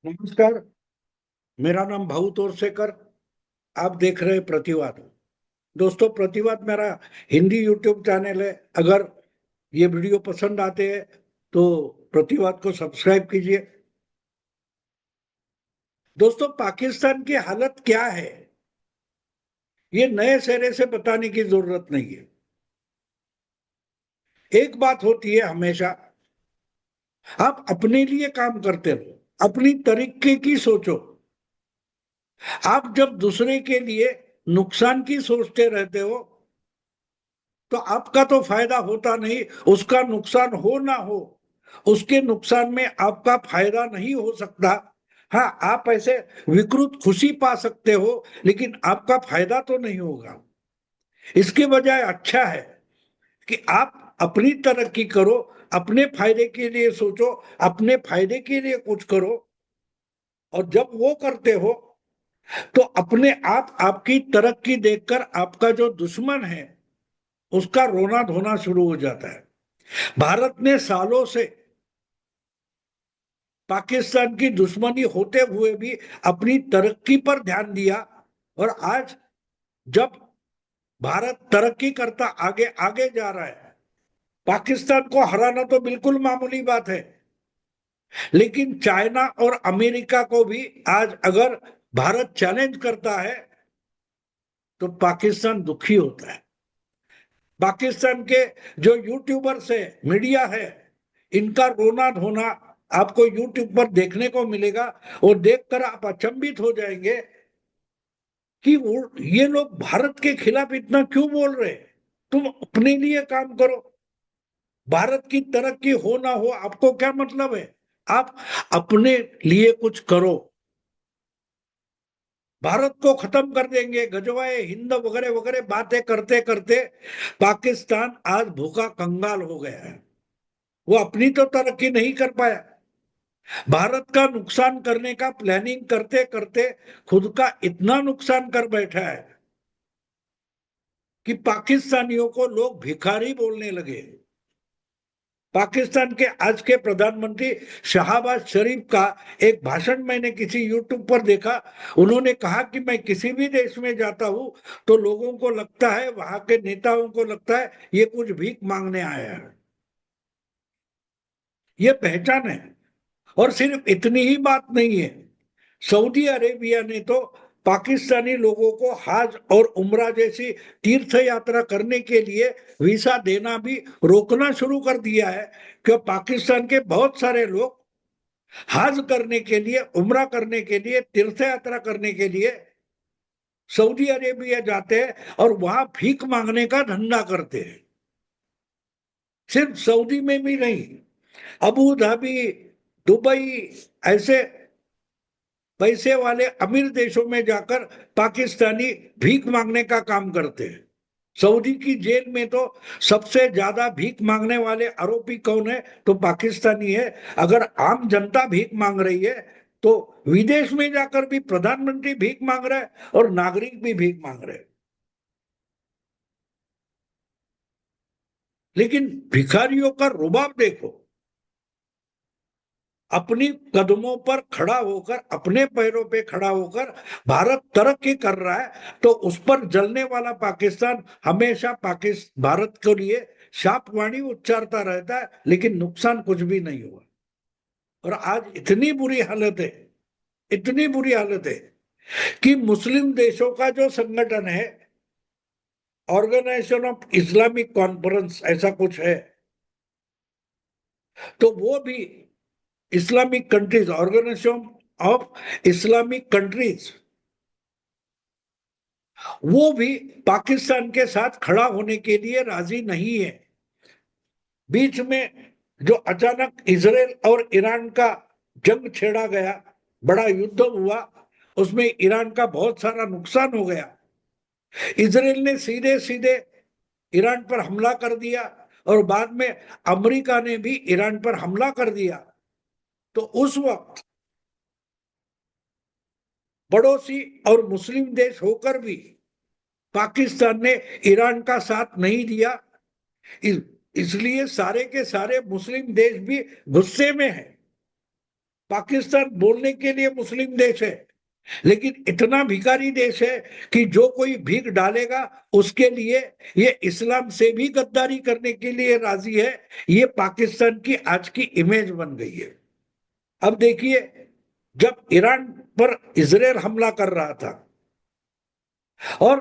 नमस्कार। मेरा नाम भाऊ तोरसेकर। आप देख रहे हैं प्रतिवाद। दोस्तों, प्रतिवाद मेरा हिंदी यूट्यूब चैनल है। अगर ये वीडियो पसंद आते हैं तो प्रतिवाद को सब्सक्राइब कीजिए। दोस्तों, पाकिस्तान की हालत क्या है ये नए सिरे से बताने की जरूरत नहीं है। एक बात होती है हमेशा, आप अपने लिए काम करते रहो, अपनी तरीके की सोचो। आप जब दूसरे के लिए नुकसान की सोचते रहते हो तो आपका तो फायदा होता नहीं, उसका नुकसान हो ना हो, उसके नुकसान में आपका फायदा नहीं हो सकता। हाँ, आप ऐसे विकृत खुशी पा सकते हो, लेकिन आपका फायदा तो नहीं होगा। इसके बजाय अच्छा है कि आप अपनी तरक्की करो, अपने फायदे के लिए सोचो, अपने फायदे के लिए कुछ करो। और जब वो करते हो तो अपने आप आपकी तरक्की देखकर आपका जो दुश्मन है उसका रोना धोना शुरू हो जाता है। भारत ने सालों से पाकिस्तान की दुश्मनी होते हुए भी अपनी तरक्की पर ध्यान दिया। और आज जब भारत तरक्की करता आगे आगे जा रहा है, पाकिस्तान को हराना तो बिल्कुल मामूली बात है। लेकिन चाइना और अमेरिका को भी आज अगर भारत चैलेंज करता है तो पाकिस्तान दुखी होता है। पाकिस्तान के जो यूट्यूबर्स है, मीडिया है, इनका रोना धोना आपको यूट्यूब पर देखने को मिलेगा। और देखकर आप अचंभित हो जाएंगे कि ये लोग भारत के खिलाफ इतना क्यों बोल रहे हैं। तुम अपने लिए काम करो, भारत की तरक्की हो ना हो आपको क्या मतलब है। आप अपने लिए कुछ करो। भारत को खत्म कर देंगे, गजवाए हिंद वगैरह वगैरह बातें करते करते पाकिस्तान आज भूखा कंगाल हो गया है। वो अपनी तो तरक्की नहीं कर पाया, भारत का नुकसान करने का प्लानिंग करते करते खुद का इतना नुकसान कर बैठा है कि पाकिस्तानियों को लोग भिखारी बोलने लगे। पाकिस्तान के आज के प्रधानमंत्री शहबाज शरीफ का एक भाषण मैंने किसी यूट्यूब पर देखा। उन्होंने कहा कि मैं किसी भी देश में जाता हूं तो लोगों को लगता है, वहां के नेताओं को लगता है ये कुछ भीख मांगने आया है। ये पहचान है। और सिर्फ इतनी ही बात नहीं है, सऊदी अरेबिया ने तो पाकिस्तानी लोगों को हज और उम्रा जैसी तीर्थ यात्रा करने के लिए वीजा देना भी रोकना शुरू कर दिया है। कि पाकिस्तान के बहुत सारे लोग हज करने के लिए, उम्रा करने के लिए, तीर्थ यात्रा करने के लिए सऊदी अरेबिया जाते हैं और वहां भीख मांगने का धंधा करते हैं। सिर्फ सऊदी में भी नहीं, अबू धाबी, दुबई, ऐसे पैसे वाले अमीर देशों में जाकर पाकिस्तानी भीख मांगने का काम करते हैं। सऊदी की जेल में तो सबसे ज्यादा भीख मांगने वाले आरोपी कौन है? तो पाकिस्तानी है। अगर आम जनता भीख मांग रही है तो विदेश में जाकर भी प्रधानमंत्री भीख मांग रहा है और नागरिक भी भीख मांग रहे हैं। लेकिन भिखारियों का रुबाब देखो। अपनी कदमों पर खड़ा होकर, अपने पैरों पे खड़ा होकर भारत तरक्की कर रहा है तो उस पर जलने वाला पाकिस्तान हमेशा पाकिस्तान भारत के लिए शापवाणी उच्चारता रहता है, लेकिन नुकसान कुछ भी नहीं हुआ। और आज इतनी बुरी हालत है, इतनी बुरी हालत है कि मुस्लिम देशों का जो संगठन है, ऑर्गेनाइजेशन ऑफ इस्लामिक कॉन्फ्रेंस ऐसा कुछ है, तो वो भी Islamic countries, organisation of Islamic countries, वो भी पाकिस्तान के साथ खड़ा होने के लिए राजी नहीं है। बीच में जो अचानक इसराइल और ईरान का जंग छेड़ा गया, बड़ा युद्ध हुआ, उसमें ईरान का बहुत सारा नुकसान हो गया। इसराइल ने सीधे सीधे ईरान पर हमला कर दिया और बाद में अमेरिका ने भी ईरान पर हमला कर दिया। तो उस वक्त पड़ोसी और मुस्लिम देश होकर भी पाकिस्तान ने ईरान का साथ नहीं दिया। इस, इसलिए सारे के सारे मुस्लिम देश भी गुस्से में हैं। पाकिस्तान बोलने के लिए मुस्लिम देश है, लेकिन इतना भिखारी देश है कि जो कोई भीख डालेगा उसके लिए ये इस्लाम से भी गद्दारी करने के लिए राजी है। ये पाकिस्तान की आज की इमेज बन गई है। अब देखिए, जब ईरान पर इजराइल हमला कर रहा था और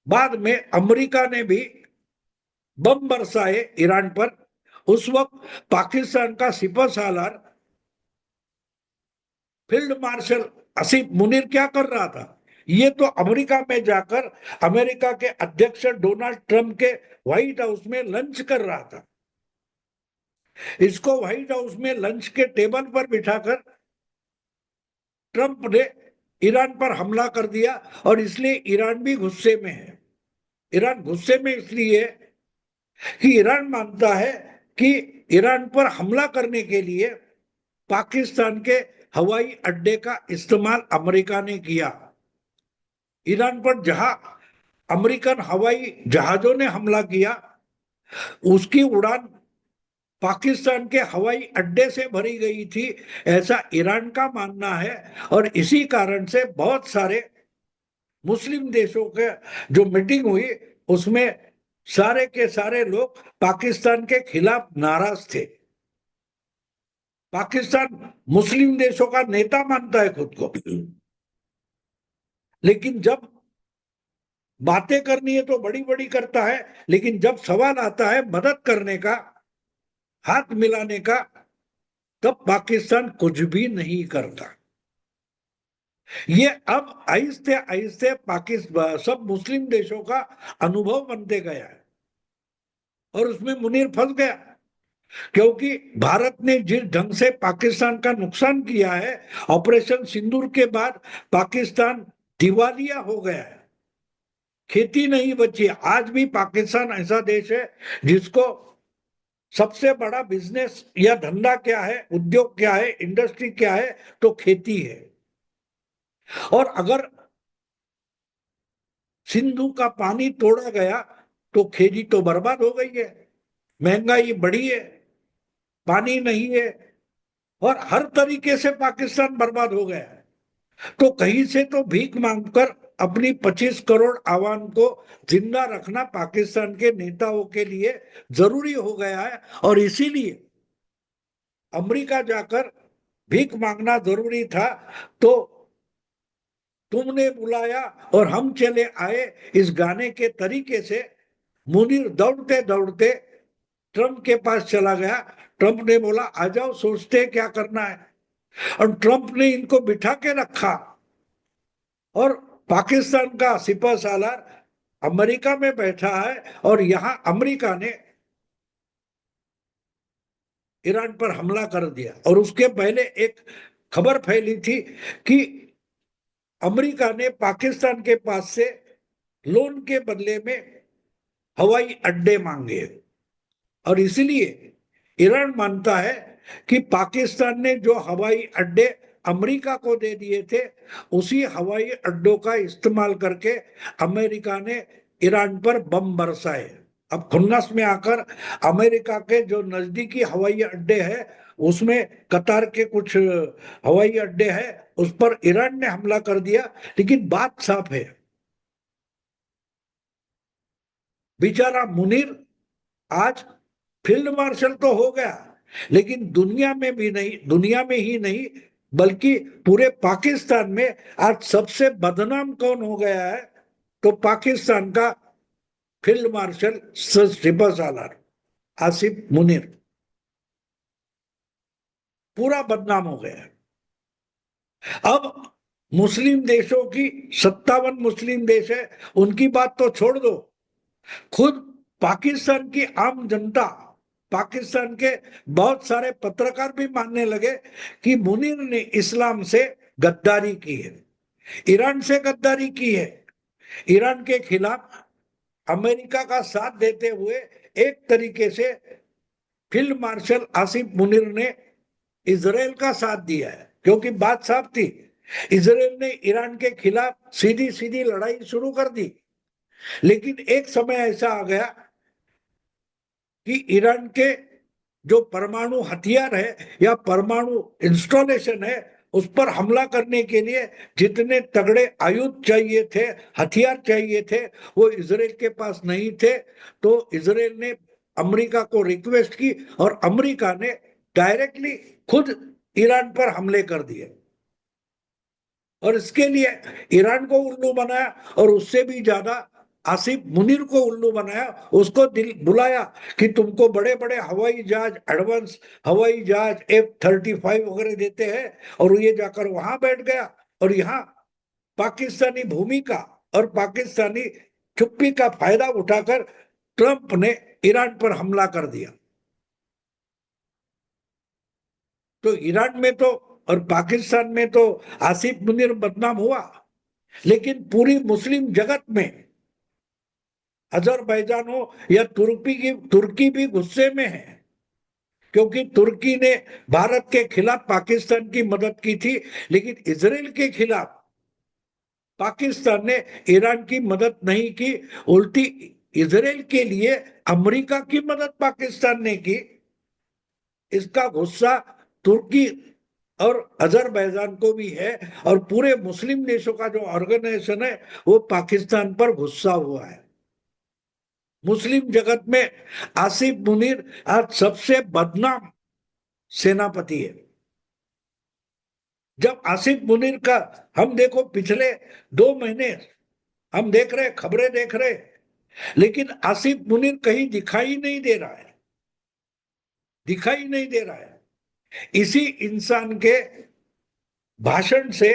बाद में अमेरिका ने भी बम बरसाए ईरान पर, उस वक्त पाकिस्तान का सिपह सालार फील्ड मार्शल आसिफ मुनीर क्या कर रहा था? ये तो अमेरिका में जाकर अमेरिका के अध्यक्ष डोनाल्ड ट्रंप के व्हाइट हाउस में लंच कर रहा था। इसको व्हाइट हाउस में लंच के टेबल पर बिठाकर ट्रंप ने ईरान पर हमला कर दिया, और इसलिए ईरान भी गुस्से में है। ईरान गुस्से में इसलिए कि ईरान मानता है कि ईरान पर हमला करने के लिए पाकिस्तान के हवाई अड्डे का इस्तेमाल अमेरिका ने किया। ईरान पर जहां अमेरिकन हवाई जहाजों ने हमला किया, उसकी उड़ान पाकिस्तान के हवाई अड्डे से भरी गई थी, ऐसा ईरान का मानना है। और इसी कारण से बहुत सारे मुस्लिम देशों के जो मीटिंग हुई, उसमें सारे के सारे लोग पाकिस्तान के खिलाफ नाराज थे। पाकिस्तान मुस्लिम देशों का नेता मानता है खुद को, लेकिन जब बातें करनी है तो बड़ी बड़ी करता है, लेकिन जब सवाल आता है मदद करने का, हाथ मिलाने का, तब पाकिस्तान कुछ भी नहीं करता। ये अब आहिस्ते आहिस्ते पाकिस्तान सब मुस्लिम देशों का अनुभव बनते गया है, और उसमें मुनीर फंस गया। क्योंकि भारत ने जिस ढंग से पाकिस्तान का नुकसान किया है, ऑपरेशन सिंदूर के बाद पाकिस्तान दिवालिया हो गया है, खेती नहीं बची। आज भी पाकिस्तान ऐसा देश है जिसको सबसे बड़ा बिजनेस या धंधा क्या है, उद्योग क्या है, इंडस्ट्री क्या है, तो खेती है। और अगर सिंधु का पानी तोड़ा गया तो खेती तो बर्बाद हो गई है, महंगाई बढ़ी है, पानी नहीं है, और हर तरीके से पाकिस्तान बर्बाद हो गया है। तो कहीं से तो भीख मांगकर अपनी 25 करोड़ आवाम को जिंदा रखना पाकिस्तान के नेताओं के लिए जरूरी हो गया है, और इसीलिए अमेरिका जाकर भीख मांगना जरूरी था। तो तुमने बुलाया और हम चले आए, इस गाने के तरीके से मुनीर दौड़ते दौड़ते ट्रंप के पास चला गया। ट्रंप ने बोला आ जाओ, सोचते क्या करना है, और ट्रंप ने इनको बिठा के रखा। और पाकिस्तान का सिपह सालार अमेरिका में बैठा है, और यहां अमेरिका ने ईरान पर हमला कर दिया। और उसके पहले एक खबर फैली थी कि अमेरिका ने पाकिस्तान के पास से लोन के बदले में हवाई अड्डे मांगे, और इसलिए ईरान मानता है कि पाकिस्तान ने जो हवाई अड्डे अमेरिका को दे दिए थे, उसी हवाई अड्डों का इस्तेमाल करके अमेरिका ने ईरान पर बम बरसाए। अब खुन्नस में आकर अमेरिका के जो नजदीकी हवाई अड्डे हैं, उसमें कतार के कुछ हवाई अड्डे हैं, उस पर ईरान ने हमला कर दिया। लेकिन बात साफ है, बेचारा मुनीर आज फील्ड मार्शल तो हो गया, लेकिन दुनिया में भी नहीं, दुनिया में ही नहीं बल्कि पूरे पाकिस्तान में आज सबसे बदनाम कौन हो गया है? तो पाकिस्तान का फील्ड मार्शल सिपह सालार आसिफ मुनीर पूरा बदनाम हो गया है। अब मुस्लिम देशों की 57 मुस्लिम देश है, उनकी बात तो छोड़ दो, खुद पाकिस्तान की आम जनता, पाकिस्तान के बहुत सारे पत्रकार भी मानने लगे कि मुनीर ने इस्लाम से गद्दारी की है, ईरान से गद्दारी की है। ईरान के खिलाफ अमेरिका का साथ देते हुए एक तरीके से फील्ड मार्शल आसिफ मुनीर ने इजराइल का साथ दिया है, क्योंकि बात साफ थी, इजराइल ने ईरान के खिलाफ सीधी सीधी लड़ाई शुरू कर दी। लेकिन एक समय ऐसा आ गया कि ईरान के जो परमाणु हथियार है या परमाणु इंस्टॉलेशन है, उस पर हमला करने के लिए जितने तगड़े आयुध चाहिए थे, हथियार चाहिए थे, वो इजराइल के पास नहीं थे। तो इजराइल ने अमेरिका को रिक्वेस्ट की और अमेरिका ने डायरेक्टली खुद ईरान पर हमले कर दिए और इसके लिए ईरान को उल्लू बनाया और उससे भी ज्यादा आसिफ मुनीर को उल्लू बनाया। उसको दिल बुलाया कि तुमको बड़े बड़े हवाई जहाज, एडवांस हवाई जहाज F-35 वगैरह देते हैं, और ये जाकर वहां बैठ गया और यहाँ पाकिस्तानी भूमिका और पाकिस्तानी चुप्पी का फायदा उठाकर ट्रंप ने ईरान पर हमला कर दिया। तो ईरान में तो और पाकिस्तान में तो आसिफ मुनीर बदनाम हुआ, लेकिन पूरी मुस्लिम जगत में अजरबैजान हो या तुर्की भी गुस्से में है, क्योंकि तुर्की ने भारत के खिलाफ पाकिस्तान की मदद की थी, लेकिन इजराइल के खिलाफ पाकिस्तान ने ईरान की मदद नहीं की। उल्टी इजराइल के लिए अमेरिका की मदद पाकिस्तान ने की। इसका गुस्सा तुर्की और अजरबैजान को भी है, और पूरे मुस्लिम देशों का जो ऑर्गेनाइजेशन है वो पाकिस्तान पर गुस्सा हुआ है। मुस्लिम जगत में आसिफ मुनीर आज सबसे बदनाम सेनापति है। जब आसिफ मुनीर का हम देखो पिछले 2 महीने हम देख रहे, खबरें देख रहे, लेकिन आसिफ मुनीर कहीं दिखाई नहीं दे रहा है, दिखाई नहीं दे रहा है। इसी इंसान के भाषण से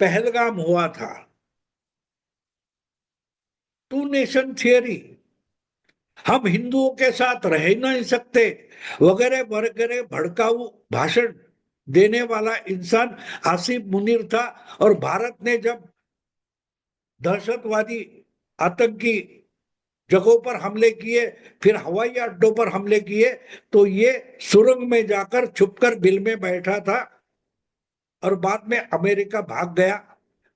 पहलगाम हुआ था, 2 नेशन थियरी, हम हिंदुओं के साथ रह नहीं सकते वगैरह वगैरह भड़काऊ भाषण देने वाला इंसान आसिफ मुनीर था। और भारत ने जब दहशतवादी आतंकी जगहों पर हमले किए, फिर हवाई अड्डों पर हमले किए, तो ये सुरंग में जाकर छुपकर बिल में बैठा था और बाद में अमेरिका भाग गया।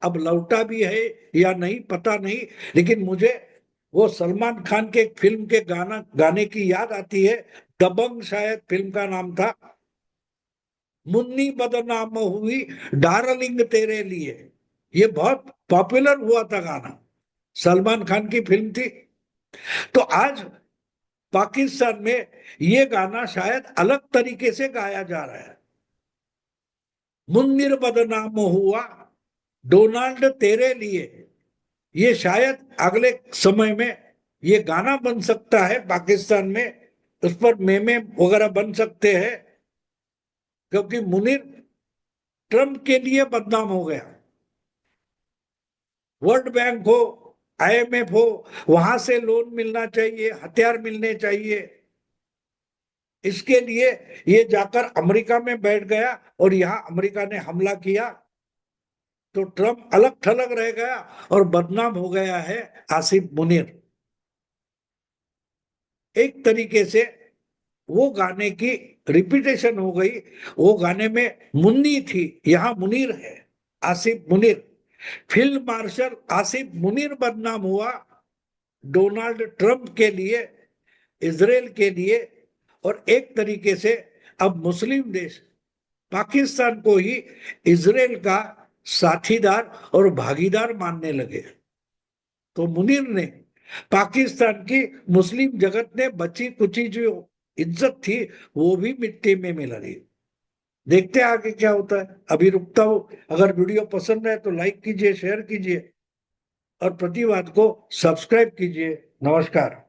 अब लौटा भी है या नहीं पता नहीं, लेकिन मुझे वो सलमान खान के फिल्म के गाने की याद आती है। दबंग शायद फिल्म का नाम था। मुन्नी बदनाम हुई डार्लिंग तेरे लिए, ये बहुत पॉपुलर हुआ था गाना, सलमान खान की फिल्म थी। तो आज पाकिस्तान में ये गाना शायद अलग तरीके से गाया जा रहा है। मुन्नीर बदनाम हुआ डोनाल्ड तेरे लिए, ये शायद अगले समय में ये गाना बन सकता है पाकिस्तान में, उस पर मेमे वगैरह बन सकते हैं, क्योंकि मुनीर ट्रंप के लिए बदनाम हो गया। वर्ल्ड बैंक हो, IMF हो, वहां से लोन मिलना चाहिए, हथियार मिलने चाहिए, इसके लिए ये जाकर अमेरिका में बैठ गया और यहां अमेरिका ने हमला किया, तो ट्रंप अलग थलग रह गया और बदनाम हो गया है आसिफ मुनीर। एक तरीके से वो गाने की रिपीटेशन हो गई। वो गाने में मुन्नी थी, यहां मुनीर है, आसिफ मुनीर। फील्ड मार्शल आसिफ मुनीर बदनाम हुआ डोनाल्ड ट्रंप के लिए, इजराइल के लिए, और एक तरीके से अब मुस्लिम देश पाकिस्तान को ही इजराइल का साथीदार और भागीदार मानने लगे। तो मुनीर ने पाकिस्तान की मुस्लिम जगत ने बची कुची जो इज्जत थी वो भी मिट्टी में मिला रही। देखते हैं आगे क्या होता है। अभी रुकता हूं। अगर वीडियो पसंद है तो लाइक कीजिए, शेयर कीजिए और प्रतिवाद को सब्सक्राइब कीजिए। नमस्कार।